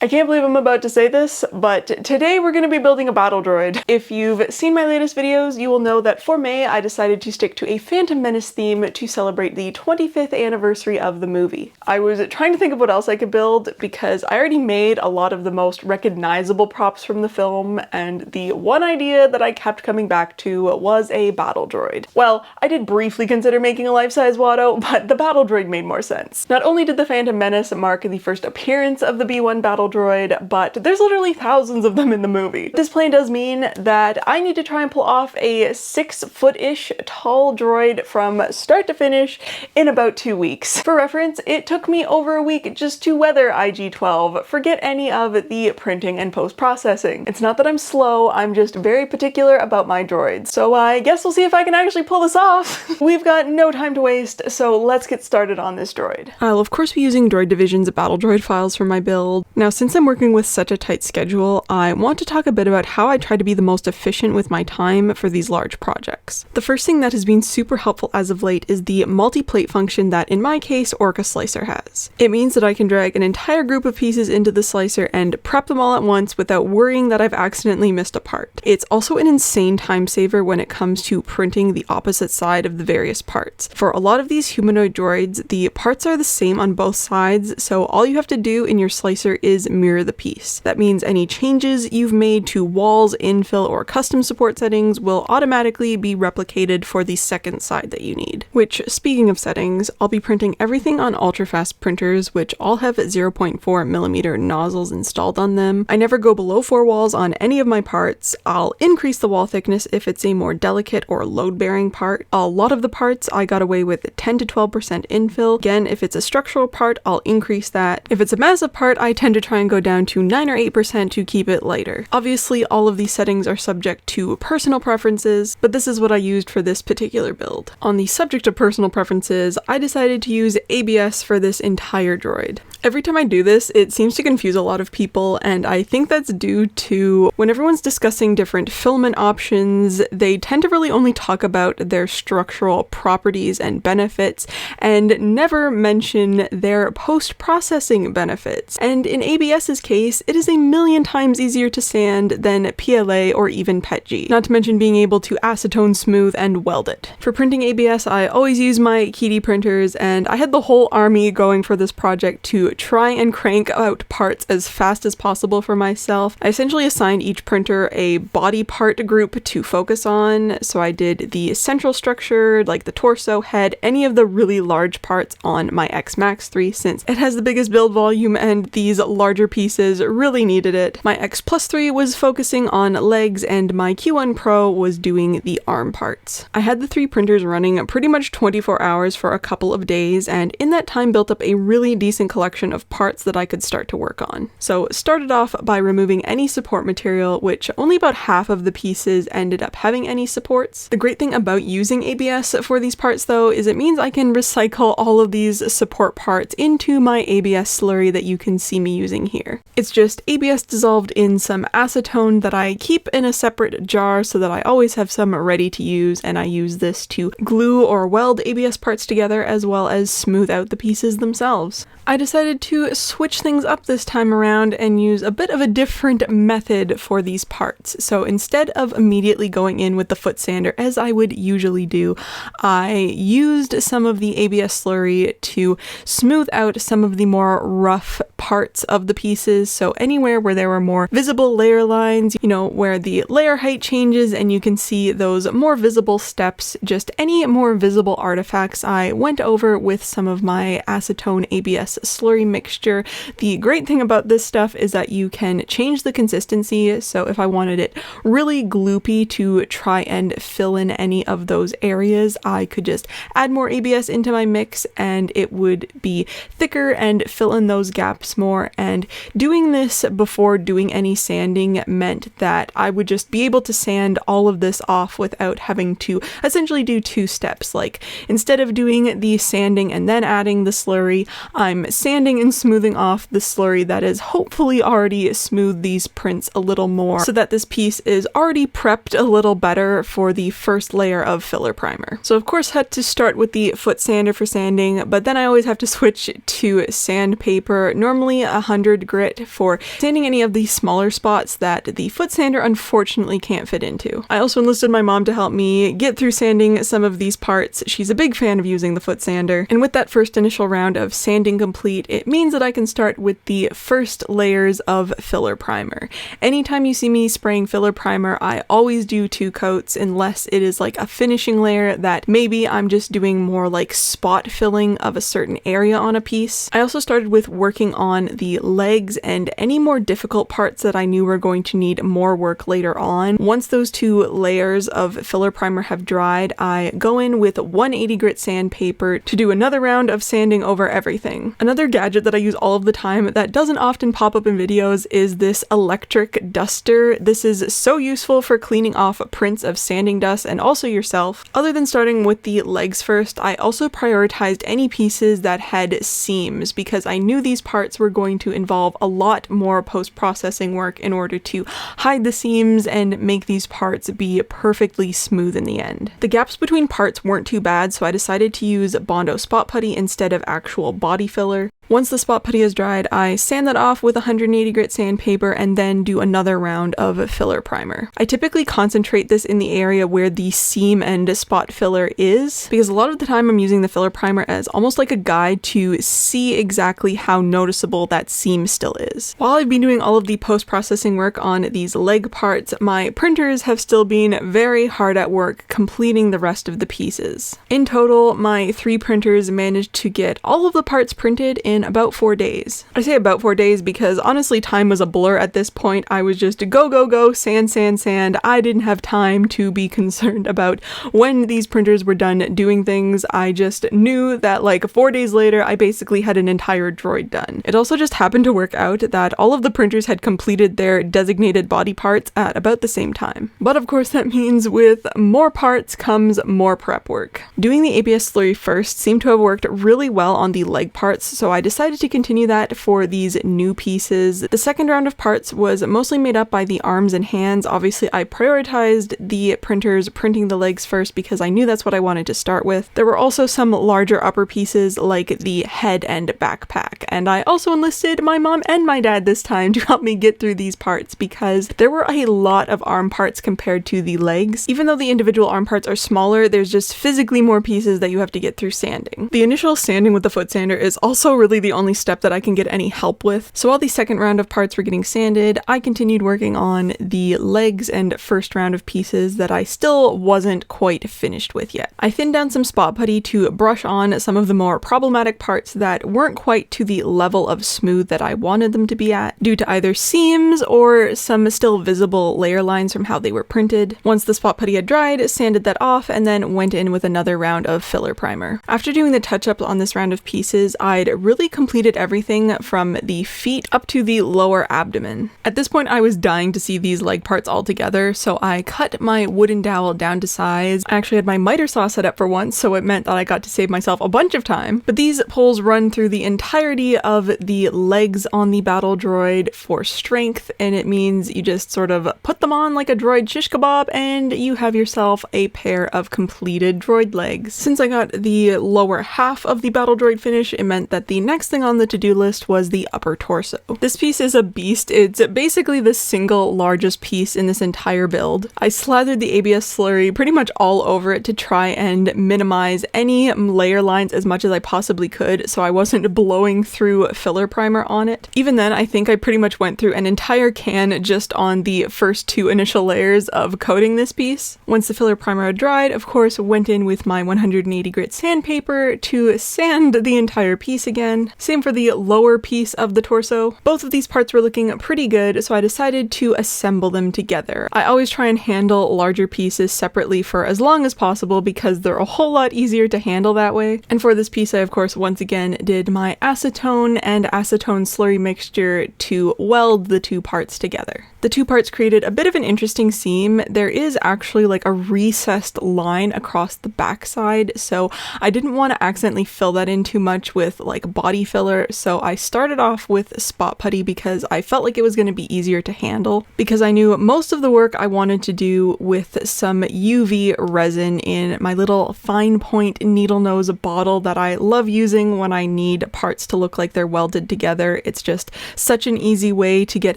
I can't believe I'm about to say this, but today we're going to be building a battle droid. If you've seen my latest videos, you will know that for May I decided to stick to a Phantom Menace theme to celebrate the 25th anniversary of the movie. I was trying to think of what else I could build because I already made a lot of the most recognizable props from the film, and the one idea that I kept coming back to was a battle droid. Well, I did briefly consider making a life-size Watto, but the battle droid made more sense. Not only did the Phantom Menace mark the first appearance of the B1 battle droid, but there's literally thousands of them in the movie. This plan does mean that I need to try and pull off a 6-foot-ish tall droid from start to finish in about 2 weeks. For reference, it took me over a week just to weather IG-12. Forget any of the printing and post-processing. It's not that I'm slow, I'm just very particular about my droids. So I guess we'll see if I can actually pull this off. We've got no time to waste, so let's get started on this droid. I'll of course be using Droid Division's battle droid files for my build. Now, since I'm working with such a tight schedule, I want to talk a bit about how I try to be the most efficient with my time for these large projects. The first thing that has been super helpful as of late is the multi-plate function that, in my case, Orca Slicer has. It means that I can drag an entire group of pieces into the slicer and prep them all at once without worrying that I've accidentally missed a part. It's also an insane time saver when it comes to printing the opposite side of the various parts. For a lot of these humanoid droids, the parts are the same on both sides, so all you have to do in your slicer is mirror the piece. That means any changes you've made to walls, infill, or custom support settings will automatically be replicated for the second side that you need. Which, speaking of settings, I'll be printing everything on ultra-fast printers, which all have 0.4mm nozzles installed on them. I never go below 4 walls on any of my parts. I'll increase the wall thickness if it's a more delicate or load-bearing part. A lot of the parts I got away with 10 to 12% infill. Again, if it's a structural part, I'll increase that. If it's a massive part, I tend to try and go down to 9 or 8% to keep it lighter. Obviously, all of these settings are subject to personal preferences, but this is what I used for this particular build. On the subject of personal preferences, I decided to use ABS for this entire droid. Every time I do this, it seems to confuse a lot of people, and I think that's due to when everyone's discussing different filament options, they tend to really only talk about their structural properties and benefits, and never mention their post-processing benefits. And in ABS's case, it is a million times easier to sand than PLA or even PETG, not to mention being able to acetone smooth and weld it. For printing ABS, I always use my Kitty printers, and I had the whole army going for this project to try and crank out parts as fast as possible for myself. I essentially assigned each printer a body part group to focus on, so I did the central structure, like the torso, head, any of the really large parts on my X Max 3 since it has the biggest build volume and these larger pieces really needed it. My X Plus 3 was focusing on legs and my Q1 Pro was doing the arm parts. I had the 3 printers running pretty much 24 hours for a couple of days, and in that time built up a really decent collection of parts that I could start to work on. So started off by removing any support material, which only about half of the pieces ended up having any supports. The great thing about using ABS for these parts though is it means I can recycle all of these support parts into my ABS slurry that you can see me using here. It's just ABS dissolved in some acetone that I keep in a separate jar so that I always have some ready to use, and I use this to glue or weld ABS parts together as well as smooth out the pieces themselves. I decided to switch things up this time around and use a bit of a different method for these parts. So instead of immediately going in with the foot sander as I would usually do, I used some of the ABS slurry to smooth out some of the more rough parts of the pieces. So anywhere where there were more visible layer lines, you know, where the layer height changes and you can see those more visible steps, just any more visible artifacts, I went over with some of my acetone ABS slurry mixture. The great thing about this stuff is that you can change the consistency, so if I wanted it really gloopy to try and fill in any of those areas, I could just add more ABS into my mix and it would be thicker and fill in those gaps more. And doing this before doing any sanding meant that I would just be able to sand all of this off without having to essentially do 2 steps. Like, instead of doing the sanding and then adding the slurry, I'm sanding and smoothing off the slurry that is hopefully already smoothed these prints a little more so that this piece is already prepped a little better for the first layer of filler primer. So of course had to start with the foot sander for sanding, but then I always have to switch to sandpaper. Normally 100 100 grit for sanding any of the smaller spots that the foot sander unfortunately can't fit into. I also enlisted my mom to help me get through sanding some of these parts. She's a big fan of using the foot sander. And with that first initial round of sanding complete, it means that I can start with the first layers of filler primer. Anytime you see me spraying filler primer, I always do 2 coats unless it is like a finishing layer that maybe I'm just doing more like spot filling of a certain area on a piece. I also started with working on the legs and any more difficult parts that I knew were going to need more work later on. Once those 2 layers of filler primer have dried, I go in with 180 grit sandpaper to do another round of sanding over everything. Another gadget that I use all of the time that doesn't often pop up in videos is this electric duster. This is so useful for cleaning off prints of sanding dust and also yourself. Other than starting with the legs first, I also prioritized any pieces that had seams because I knew these parts were going to involve a lot more post-processing work in order to hide the seams and make these parts be perfectly smooth in the end. The gaps between parts weren't too bad, so I decided to use Bondo spot putty instead of actual body filler. Once the spot putty is dried, I sand that off with 180 grit sandpaper and then do another round of filler primer. I typically concentrate this in the area where the seam and spot filler is, because a lot of the time I'm using the filler primer as almost like a guide to see exactly how noticeable that seam still is. While I've been doing all of the post-processing work on these leg parts, my printers have still been very hard at work completing the rest of the pieces. In total, my 3 printers managed to get all of the parts printed in about 4 days. I say about 4 days because honestly time was a blur at this point. I was just go, sand, sand, sand. I didn't have time to be concerned about when these printers were done doing things. I just knew that like 4 days later I basically had an entire droid done. It also just happened to work out that all of the printers had completed their designated body parts at about the same time. But of course that means with more parts comes more prep work. Doing the ABS slurry first seemed to have worked really well on the leg parts, so I decided to continue that for these new pieces. The second round of parts was mostly made up by the arms and hands. Obviously, I prioritized the printers printing the legs first because I knew that's what I wanted to start with. There were also some larger upper pieces like the head and backpack, and I also enlisted my mom and my dad this time to help me get through these parts because there were a lot of arm parts compared to the legs. Even though the individual arm parts are smaller, there's just physically more pieces that you have to get through sanding. The initial sanding with the foot sander is also really the only step that I can get any help with. So while the second round of parts were getting sanded, I continued working on the legs and first round of pieces that I still wasn't quite finished with yet. I thinned down some spot putty to brush on some of the more problematic parts that weren't quite to the level of smooth that I wanted them to be at, due to either seams or some still visible layer lines from how they were printed. Once the spot putty had dried, sanded that off, and then went in with another round of filler primer. After doing the touch-up on this round of pieces, I'd really completed everything from the feet up to the lower abdomen. At this point, I was dying to see these leg parts all together, so I cut my wooden dowel down to size. I actually had my miter saw set up for once, so it meant that I got to save myself a bunch of time. But these poles run through the entirety of the legs on the battle droid for strength, and it means you just sort of put them on like a droid shish kebab, and you have yourself a pair of completed droid legs. Since I got the lower half of the battle droid finish, it meant that the next thing on the to-do list was the upper torso. This piece is a beast. It's basically the single largest piece in this entire build. I slathered the ABS slurry pretty much all over it to try and minimize any layer lines as much as I possibly could so I wasn't blowing through filler primer on it. Even then, I think I pretty much went through an entire can just on the first 2 initial layers of coating this piece. Once the filler primer had dried, of course, went in with my 180 grit sandpaper to sand the entire piece again. Same for the lower piece of the torso. Both of these parts were looking pretty good, so I decided to assemble them together. I always try and handle larger pieces separately for as long as possible because they're a whole lot easier to handle that way. And for this piece, I of course once again did my acetone and acetone slurry mixture to weld the 2 parts together. The 2 parts created a bit of an interesting seam. There is actually like a recessed line across the backside, so I didn't want to accidentally fill that in too much with like body body filler, so I started off with spot putty because I felt like it was going to be easier to handle, because I knew most of the work I wanted to do with some UV resin in my little fine point needle nose bottle that I love using when I need parts to look like they're welded together. It's just such an easy way to get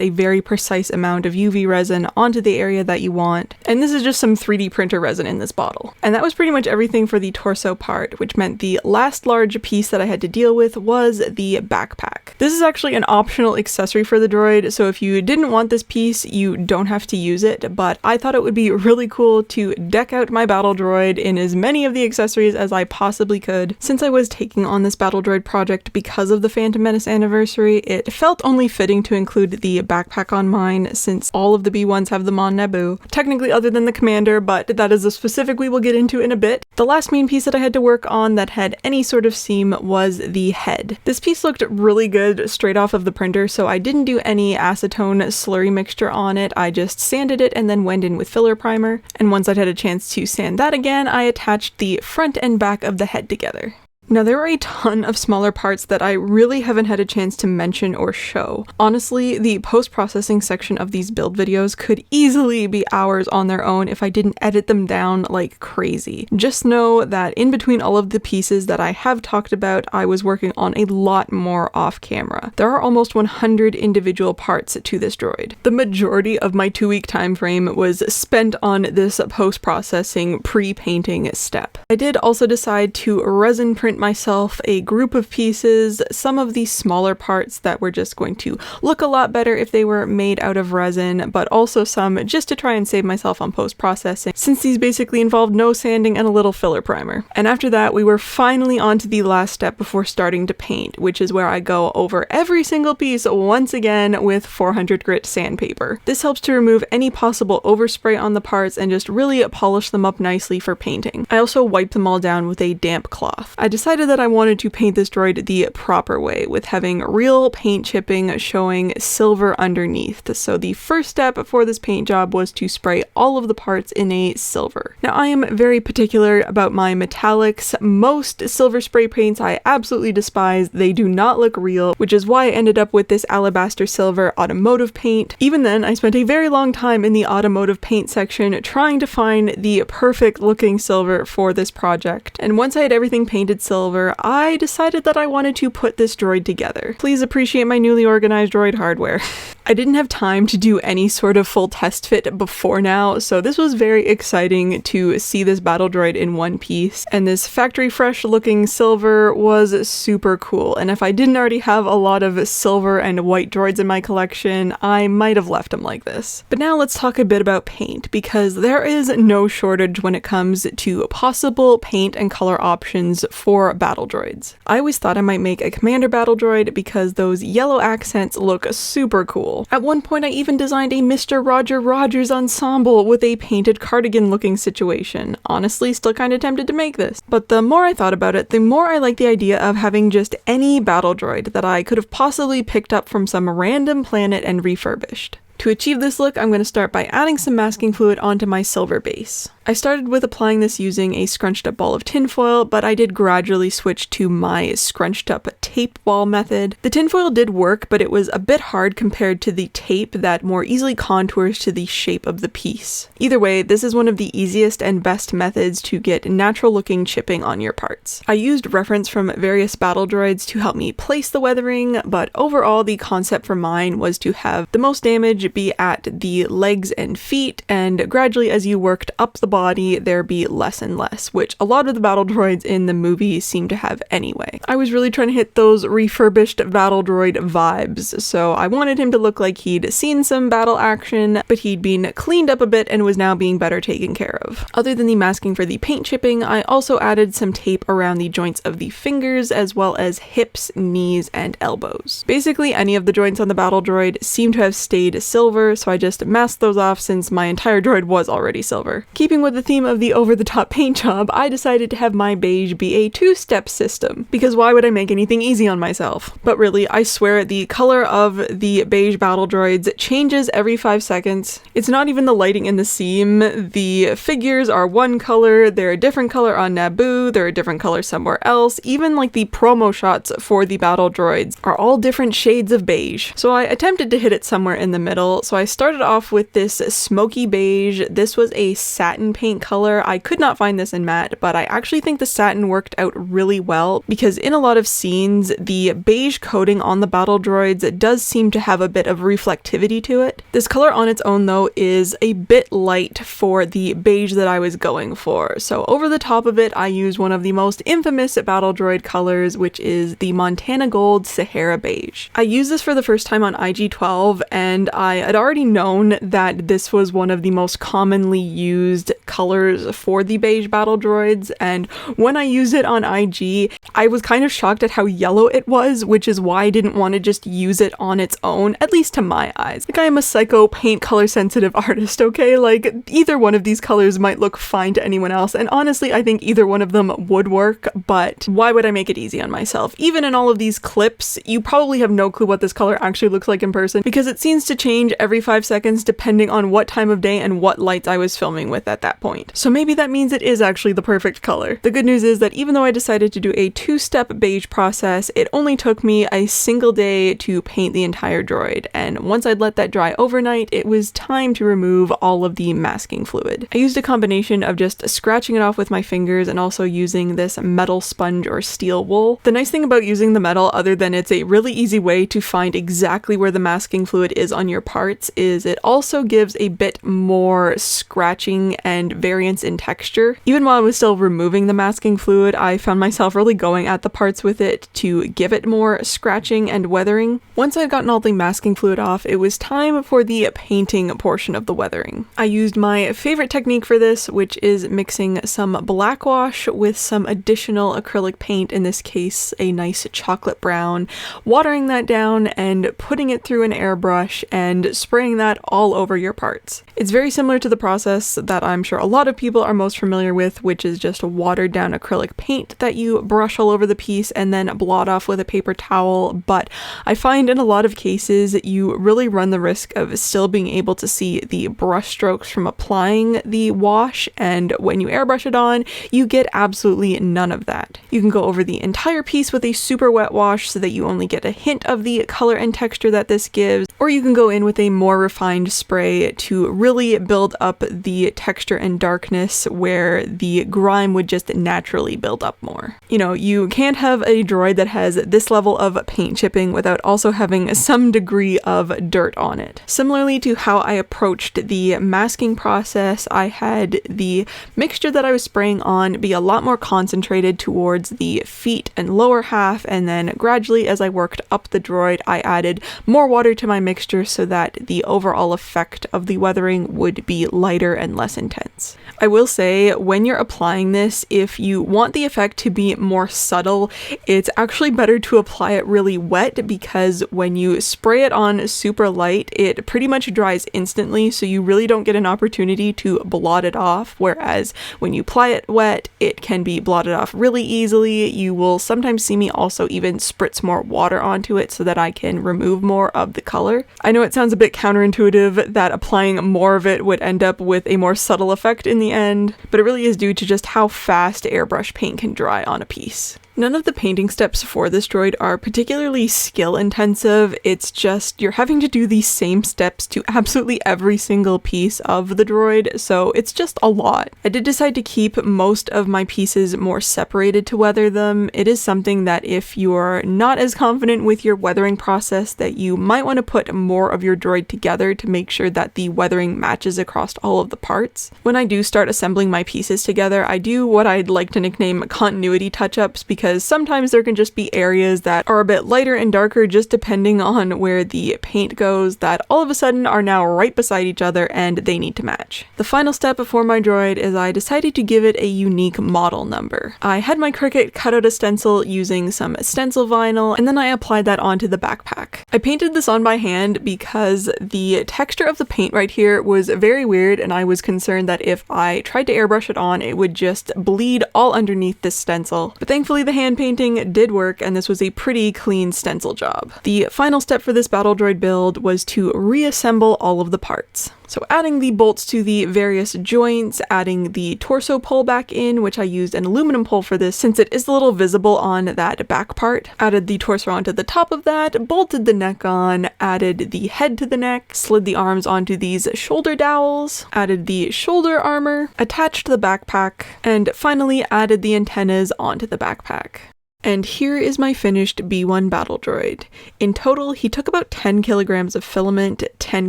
a very precise amount of UV resin onto the area that you want. And this is just some 3D printer resin in this bottle. And that was pretty much everything for the torso part, which meant the last large piece that I had to deal with was the backpack. This is actually an optional accessory for the droid, so if you didn't want this piece, you don't have to use it, but I thought it would be really cool to deck out my battle droid in as many of the accessories as I possibly could. Since I was taking on this battle droid project because of the Phantom Menace anniversary, it felt only fitting to include the backpack on mine, since all of the B1s have them on Naboo. Technically other than the commander, but that is a specific we will get into in a bit. The last main piece that I had to work on that had any sort of seam was the head. This piece looked really good straight off of the printer, so I didn't do any acetone slurry mixture on it. I just sanded it and then went in with filler primer. And once I'd had a chance to sand that again, I attached the front and back of the head together. Now, there are a ton of smaller parts that I really haven't had a chance to mention or show. Honestly, the post-processing section of these build videos could easily be hours on their own if I didn't edit them down like crazy. Just know that in between all of the pieces that I have talked about, I was working on a lot more off camera. There are almost 100 individual parts to this droid. The majority of my 2-week time frame was spent on this post-processing pre-painting step. I did also decide to resin print myself a group of pieces, some of these smaller parts that were just going to look a lot better if they were made out of resin, but also some just to try and save myself on post-processing, since these basically involved no sanding and a little filler primer. And after that, we were finally on to the last step before starting to paint, which is where I go over every single piece once again with 400 grit sandpaper. This helps to remove any possible overspray on the parts and just really polish them up nicely for painting. I also wipe them all down with a damp cloth. I decided that I wanted to paint this droid the proper way, with having real paint chipping showing silver underneath. So the first step for this paint job was to spray all of the parts in a silver. Now, I am very particular about my metallics. Most silver spray paints I absolutely despise. They do not look real, which is why I ended up with this alabaster silver automotive paint. Even then, I spent a very long time in the automotive paint section trying to find the perfect looking silver for this project. And once I had everything painted silver, I decided that I wanted to put this droid together. Please appreciate my newly organized droid hardware. I didn't have time to do any sort of full test fit before now, so this was very exciting to see this battle droid in one piece, and this factory fresh looking silver was super cool. And if I didn't already have a lot of silver and white droids in my collection, I might have left them like this. But now let's talk a bit about paint, because there is no shortage when it comes to possible paint and color options for battle droids. I always thought I might make a commander battle droid because those yellow accents look super cool. At one point, I even designed a Mr. Roger Rogers ensemble with a painted cardigan looking situation. Honestly, still kind of tempted to make this. But the more I thought about it, the more I liked the idea of having just any battle droid that I could have possibly picked up from some random planet and refurbished. To achieve this look, I'm going to start by adding some masking fluid onto my silver base. I started with applying this using a scrunched up ball of tinfoil, but I did gradually switch to my scrunched up tape ball method. The tinfoil did work, but it was a bit hard compared to the tape that more easily contours to the shape of the piece. Either way, this is one of the easiest and best methods to get natural looking chipping on your parts. I used reference from various battle droids to help me place the weathering, but overall the concept for mine was to have the most damage be at the legs and feet, and gradually as you worked up the body, there be less and less, which a lot of the battle droids in the movie seem to have anyway. I was really trying to hit those refurbished battle droid vibes, so I wanted him to look like he'd seen some battle action, but he'd been cleaned up a bit and was now being better taken care of. Other than the masking for the paint chipping, I also added some tape around the joints of the fingers, as well as hips, knees, and elbows. Basically, any of the joints on the battle droid seem to have stayed silver silver, so I just masked those off since my entire droid was already silver. Keeping with the theme of the over-the-top paint job, I decided to have my beige be a two-step system, because why would I make anything easy on myself? But really, I swear the color of the beige battle droids changes every 5 seconds. It's not even the lighting in the seam. The figures are one color, they're a different color on Naboo, they're a different color somewhere else. Even like the promo shots for the battle droids are all different shades of beige. So I attempted to hit it somewhere in the middle. So I started off with this smoky beige. This was a satin paint color. I could not find this in matte, but I actually think the satin worked out really well because in a lot of scenes, the beige coating on the battle droids does seem to have a bit of reflectivity to it. This color on its own though is a bit light for the beige that I was going for. So over the top of it, I used one of the most infamous battle droid colors, which is the Montana Gold Sahara Beige. I used this for the first time on IG-12, and I had already known that this was one of the most commonly used colors for the beige battle droids, and when I used it on IG, I was kind of shocked at how yellow it was, which is why I didn't want to just use it on its own, at least to my eyes. Like, I am a psycho paint color sensitive artist, okay? Like, either one of these colors might look fine to anyone else, and honestly, I think either one of them would work, but why would I make it easy on myself? Even in all of these clips, you probably have no clue what this color actually looks like in person because it seems to change every 5 seconds depending on what time of day and what lights I was filming with at that point. So maybe that means it is actually the perfect color. The good news is that even though I decided to do a two-step beige process, it only took me a single day to paint the entire droid, and once I'd let that dry overnight, it was time to remove all of the masking fluid. I used a combination of just scratching it off with my fingers and also using this metal sponge or steel wool. The nice thing about using the metal, other than it's a really easy way to find exactly where the masking fluid is on your parts, is it also gives a bit more scratching and variance in texture. Even while I was still removing the masking fluid, I found myself really going at the parts with it to give it more scratching and weathering. Once I'd gotten all the masking fluid off, it was time for the painting portion of the weathering. I used my favorite technique for this, which is mixing some black wash with some additional acrylic paint, in this case a nice chocolate brown, watering that down and putting it through an airbrush and spraying that all over your parts. It's very similar to the process that I'm sure a lot of people are most familiar with, which is just a watered down acrylic paint that you brush all over the piece and then blot off with a paper towel, but I find in a lot of cases you really run the risk of still being able to see the brush strokes from applying the wash, and when you airbrush it on, you get absolutely none of that. You can go over the entire piece with a super wet wash so that you only get a hint of the color and texture that this gives, or you can go in with a more refined spray to really build up the texture and darkness where the grime would just naturally build up more. You know, you can't have a droid that has this level of paint chipping without also having some degree of dirt on it. Similarly to how I approached the masking process, I had the mixture that I was spraying on be a lot more concentrated towards the feet and lower half, and then gradually as I worked up the droid, I added more water to my mixture so that the overall effect of the weathering would be lighter and less intense. I will say, when you're applying this, if you want the effect to be more subtle, it's actually better to apply it really wet, because when you spray it on super light, it pretty much dries instantly, so you really don't get an opportunity to blot it off, whereas when you apply it wet, it can be blotted off really easily. You will sometimes see me also even spritz more water onto it so that I can remove more of the color. I know it sounds a bit counterintuitive that applying more of it would end up with a more subtle effect in the end, but it really is due to just how fast airbrush paint can dry on a piece. None of the painting steps for this droid are particularly skill intensive. It's just you're having to do these same steps to absolutely every single piece of the droid, so it's just a lot. I did decide to keep most of my pieces more separated to weather them. It is something that if you're not as confident with your weathering process, that you might want to put more of your droid together to make sure that the weathering matches across all of the parts. When I do start assembling my pieces together, I do what I'd like to nickname continuity touch-ups, because because sometimes there can just be areas that are a bit lighter and darker just depending on where the paint goes that all of a sudden are now right beside each other and they need to match. The final step before my droid is I decided to give it a unique model number. I had my Cricut cut out a stencil using some stencil vinyl, and then I applied that onto the backpack. I painted this on by hand because the texture of the paint right here was very weird, and I was concerned that if I tried to airbrush it on, it would just bleed all underneath this stencil. But thankfully the hand painting did work, and this was a pretty clean stencil job. The final step for this battle droid build was to reassemble all of the parts. So adding the bolts to the various joints, adding the torso pole back in, which I used an aluminum pole for this since it is a little visible on that back part. Added the torso onto the top of that, bolted the neck on, added the head to the neck, slid the arms onto these shoulder dowels, added the shoulder armor, attached the backpack, and finally added the antennas onto the backpack. And here is my finished B1 battle droid. In total, he took about 10 kilograms of filament, 10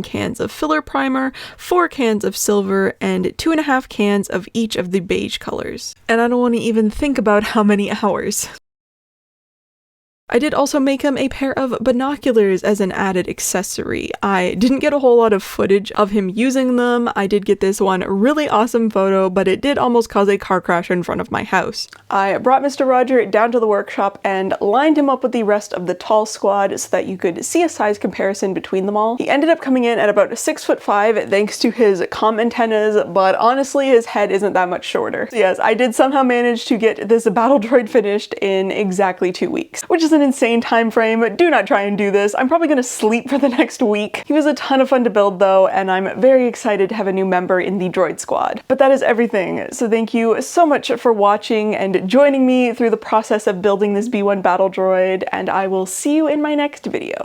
cans of filler primer, 4 cans of silver, and 2.5 cans of each of the beige colors. And I don't want to even think about how many hours. I did also make him a pair of binoculars as an added accessory. I didn't get a whole lot of footage of him using them. I did get this one really awesome photo, but it did almost cause a car crash in front of my house. I brought Mr. Roger down to the workshop and lined him up with the rest of the tall squad so that you could see a size comparison between them all. He ended up coming in at about 6'5" thanks to his comm antennas, but honestly his head isn't that much shorter. So yes, I did somehow manage to get this battle droid finished in exactly 2 weeks, which is an insane time frame. Do not try and do this. I'm probably gonna sleep for the next week. He was a ton of fun to build though, and I'm very excited to have a new member in the droid squad. But that is everything. So thank you so much for watching and joining me through the process of building this B1 battle droid, and I will see you in my next video.